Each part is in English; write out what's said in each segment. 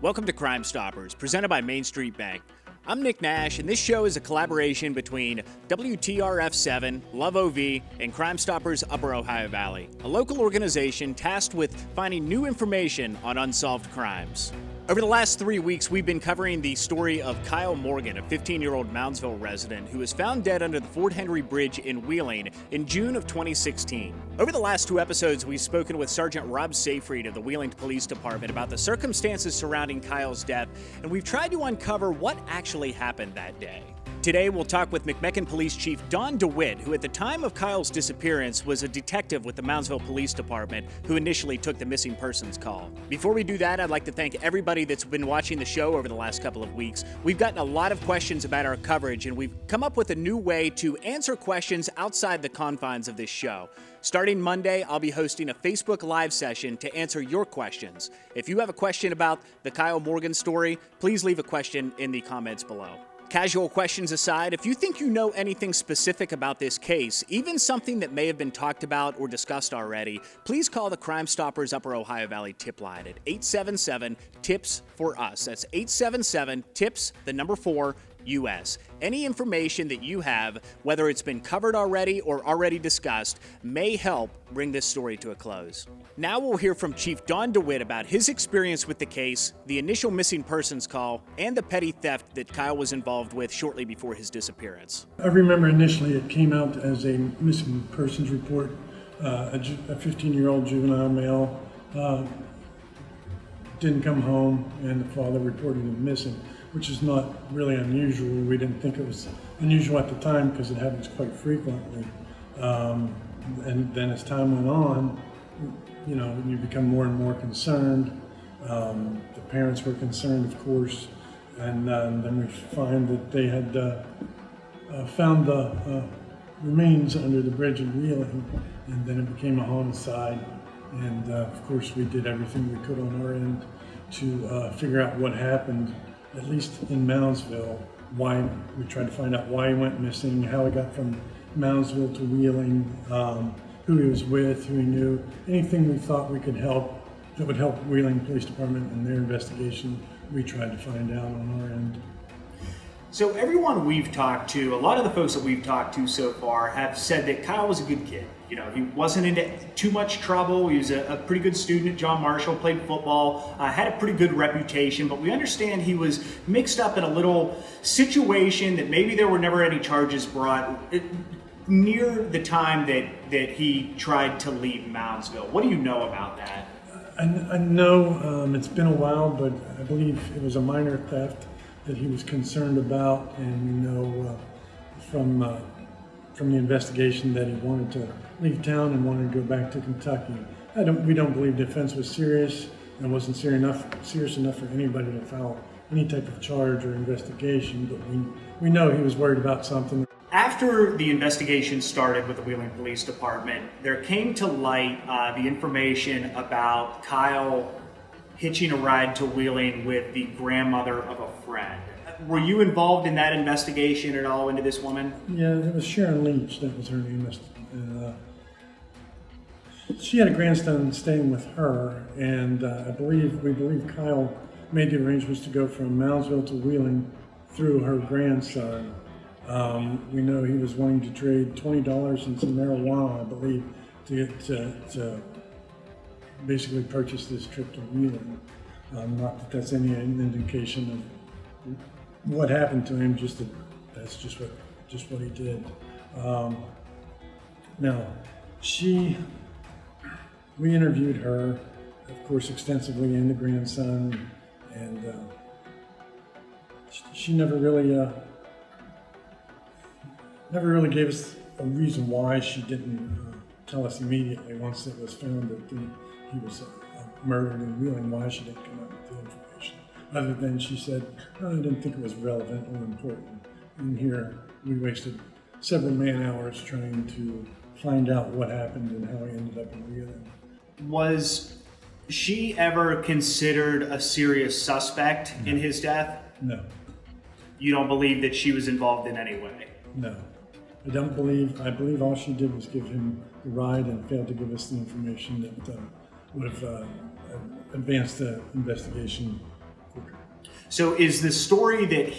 Welcome to Crime Stoppers, presented by Main Street Bank. I'm Nick Nash, and this show is a collaboration between WTRF7, Love OV, and Crime Stoppers Upper Ohio Valley, a local organization tasked with finding new information on unsolved crimes. Over the last 3 weeks, we've been covering the story of Kyle Morgan, a 15-year-old Moundsville resident who was found dead under the Fort Henry Bridge in Wheeling in June of 2016. Over the last 2 episodes, we've spoken with Sergeant Rob Seyfried of the Wheeling Police Department about the circumstances surrounding Kyle's death, and we've tried to uncover what actually happened that day. Today, we'll talk with McMecken Police Chief Don DeWitt, who at the time of Kyle's disappearance was a detective with the Moundsville Police Department who initially took the missing persons call. Before we do that, I'd like to thank everybody that's been watching the show over the last couple of weeks. We've gotten a lot of questions about our coverage, and we've come up with a new way to answer questions outside the confines of this show. Starting Monday, I'll be hosting a Facebook Live session to answer your questions. If you have a question about the Kyle Morgan story, please leave a question in the comments below. Casual questions aside, if you think you know anything specific about this case, even something that may have been talked about or discussed already, please call the Crime Stoppers Upper Ohio Valley tip line at 877-TIPS-4US. That's 877-TIPS-4US. Any information that you have, whether it's been covered already or already discussed, may help bring this story to a close. Now we'll hear from Chief Don DeWitt about his experience with the case, the initial missing persons call, and the petty theft that Kyle was involved with shortly before his disappearance. I remember initially it came out as a missing persons report. A 15-year-old juvenile male didn't come home, and the father reported him missing, which is not really unusual. We didn't think it was unusual at the time because it happens quite frequently. And then as time went on, you become more and more concerned. The parents were concerned, of course, and then we find that they had found the remains under the bridge in Wheeling, and then it became a homicide. And of course, we did everything we could on our end to figure out what happened, at least in Moundsville. Why we tried to find out why he went missing, how he got from Moundsville to Wheeling, who he was with, who he knew, anything we thought we could help that would help Wheeling Police Department in their investigation, we tried to find out on our end. So everyone we've talked to, a lot of the folks that we've talked to so far have said that Kyle was a good kid. He wasn't into too much trouble. He was a pretty good student at John Marshall, played football, had a pretty good reputation, but we understand he was mixed up in a little situation that maybe there were never any charges brought near the time that he tried to leave Moundsville. What do you know about that? I know it's been a while, but I believe it was a minor theft that he was concerned about, and we know from the investigation that he wanted to leave town and wanted to go back to Kentucky. We don't believe the offense was serious, and it wasn't serious enough for anybody to file any type of charge or investigation, but we know he was worried about something. After the investigation started with the Wheeling Police Department, there came to light the information about Kyle hitching a ride to Wheeling with the grandmother of a friend. Were you involved in that investigation at all into this woman? Yeah, it was Sharon Leach, that was her name. She had a grandson staying with her, and we believe Kyle made the arrangements to go from Moundsville to Wheeling through her grandson. We know he was wanting to trade $20 and some marijuana, I believe, to basically purchase this trip to Wheeling. Not that that's any indication of what happened to him, that's just what he did. Now, we interviewed her, of course, extensively, and the grandson, and she never really gave us a reason why she didn't tell us immediately once it was found that he was murdered in Wheeling, why she didn't come out with the information. Other than she said, I didn't think it was relevant or important. And here we wasted several man-hours trying to find out what happened and how he ended up in Wheeling. Was she ever considered a serious suspect in his death? No. You don't believe that she was involved in any way? No. I believe all she did was give him the ride and failed to give us the information that would have advanced the investigation quicker. So is the story that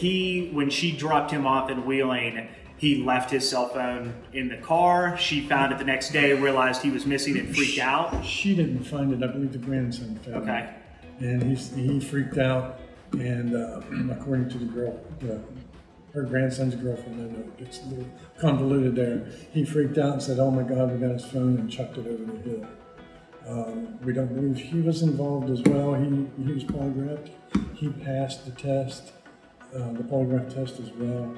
when she dropped him off in Wheeling, he left his cell phone in the car, she found it the next day, realized he was missing and freaked out? She didn't find it. I believe the grandson found it. Okay. And he freaked out, and according to the girl, her grandson's girlfriend, I know it gets a little convoluted there, he freaked out and said, "Oh my God, we got his phone," and chucked it over the hill. We don't believe he was involved as well. He was polygraphed. He passed the test, the polygraph test as well.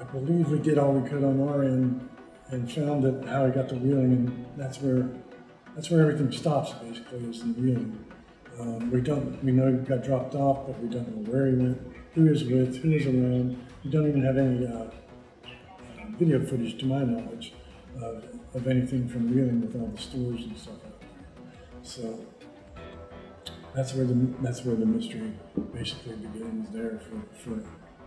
I believe we did all we could on our end and found that how he got to Wheeling, and that's where everything stops basically, is in Wheeling. We know he got dropped off, but we don't know where he went, who he was with, who was around. We don't even have any video footage, to my knowledge, of anything from Wheeling with all the stores and stuff out there. So that's where the mystery basically begins there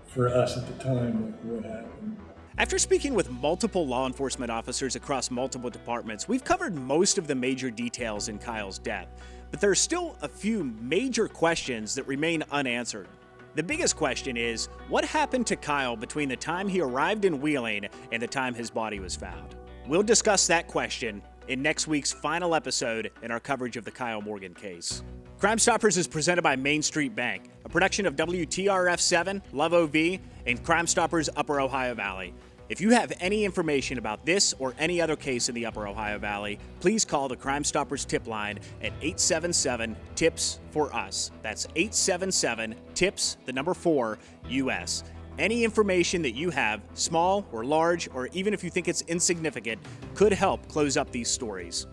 for us at the time, like what happened. After speaking with multiple law enforcement officers across multiple departments, we've covered most of the major details in Kyle's death, but there are still a few major questions that remain unanswered. The biggest question is, what happened to Kyle between the time he arrived in Wheeling and the time his body was found? We'll discuss that question in next week's final episode in our coverage of the Kyle Morgan case. Crime Stoppers is presented by Main Street Bank, a production of WTRF7, Love OV, and Crime Stoppers Upper Ohio Valley. If you have any information about this or any other case in the Upper Ohio Valley, please call the Crime Stoppers tip line at 877-TIPS-4US. That's 877-TIPS, the number 4, US. Any information that you have, small or large, or even if you think it's insignificant, could help close up these stories.